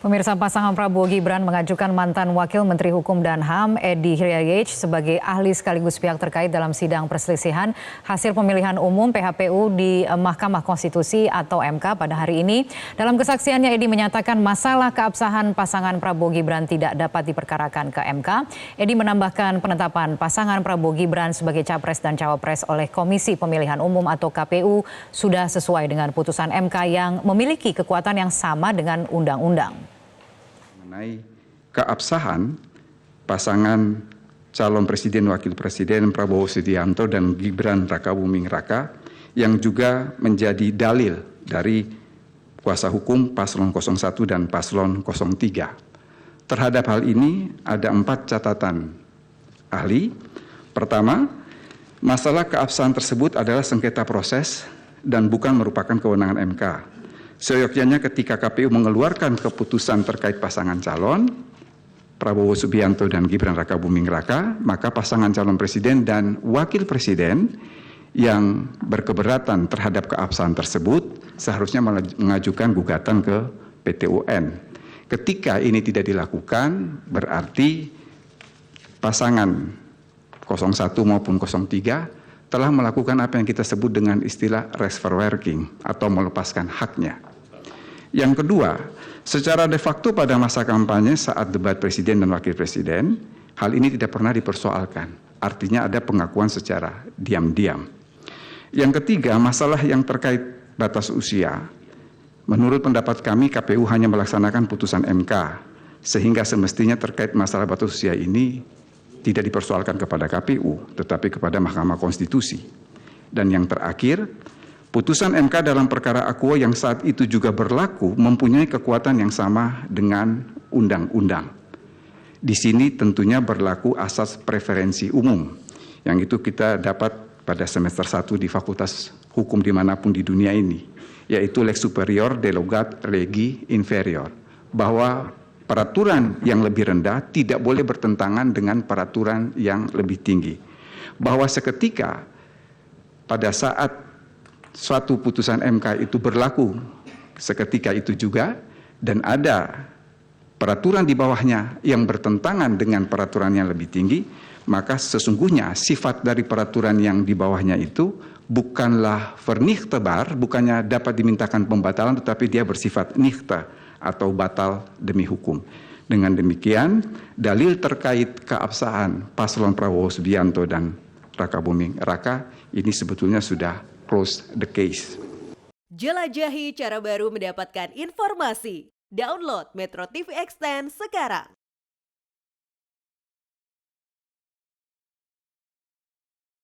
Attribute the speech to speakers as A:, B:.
A: Pemirsa, pasangan Prabowo Gibran mengajukan mantan Wakil Menteri Hukum dan HAM Edi Hiryayech sebagai ahli sekaligus pihak terkait dalam sidang perselisihan hasil pemilihan umum PHPU di Mahkamah Konstitusi atau MK pada hari ini. Dalam kesaksiannya, Edi menyatakan masalah keabsahan pasangan Prabowo Gibran tidak dapat diperkarakan ke MK. Edi menambahkan penetapan pasangan Prabowo Gibran sebagai Capres dan Cawapres oleh Komisi Pemilihan Umum atau KPU sudah sesuai dengan putusan MK yang memiliki kekuatan yang sama dengan undang-undang.
B: Mengenai keabsahan pasangan calon presiden wakil presiden Prabowo Subianto dan Gibran Rakabuming Raka yang juga menjadi dalil dari kuasa hukum paslon 01 dan paslon 03. Terhadap hal ini ada 4 catatan ahli. Pertama, masalah keabsahan tersebut adalah sengketa proses dan bukan merupakan kewenangan MK. Seyogyanya ketika KPU mengeluarkan keputusan terkait pasangan calon Prabowo Subianto dan Gibran Rakabuming Raka, maka pasangan calon presiden dan wakil presiden yang berkeberatan terhadap keabsahan tersebut seharusnya mengajukan gugatan ke PT UN. Ketika ini tidak dilakukan, berarti pasangan 01 maupun 03 telah melakukan apa yang kita sebut dengan istilah reverse atau melepaskan haknya. Yang kedua, secara de facto pada masa kampanye saat debat presiden dan wakil presiden, hal ini tidak pernah dipersoalkan. Artinya ada pengakuan secara diam-diam. Yang ketiga, masalah yang terkait batas usia. Menurut pendapat kami, KPU hanya melaksanakan putusan MK, sehingga semestinya terkait masalah batas usia ini tidak dipersoalkan kepada KPU, tetapi kepada Mahkamah Konstitusi. Dan yang terakhir, putusan MK dalam perkara Akuo yang saat itu juga berlaku mempunyai kekuatan yang sama dengan undang-undang. Di sini tentunya berlaku asas preferensi umum, yang itu kita dapat pada semester 1 di Fakultas Hukum dimanapun di dunia ini, yaitu lex superior derogat legi inferior, bahwa peraturan yang lebih rendah tidak boleh bertentangan dengan peraturan yang lebih tinggi. Bahwa seketika pada saat suatu putusan MK itu berlaku seketika itu juga dan ada peraturan di bawahnya yang bertentangan dengan peraturan yang lebih tinggi, maka sesungguhnya sifat dari peraturan yang di bawahnya itu bukanlah vernichtbar, bukannya dapat dimintakan pembatalan, tetapi dia bersifat nichte atau batal demi hukum. Dengan demikian, dalil terkait keabsahan paslon Prabowo Subianto dan Rakabuming Raka ini sebetulnya sudah close the case.
C: Jelajahi cara baru mendapatkan informasi. Download Metro TV Extend sekarang.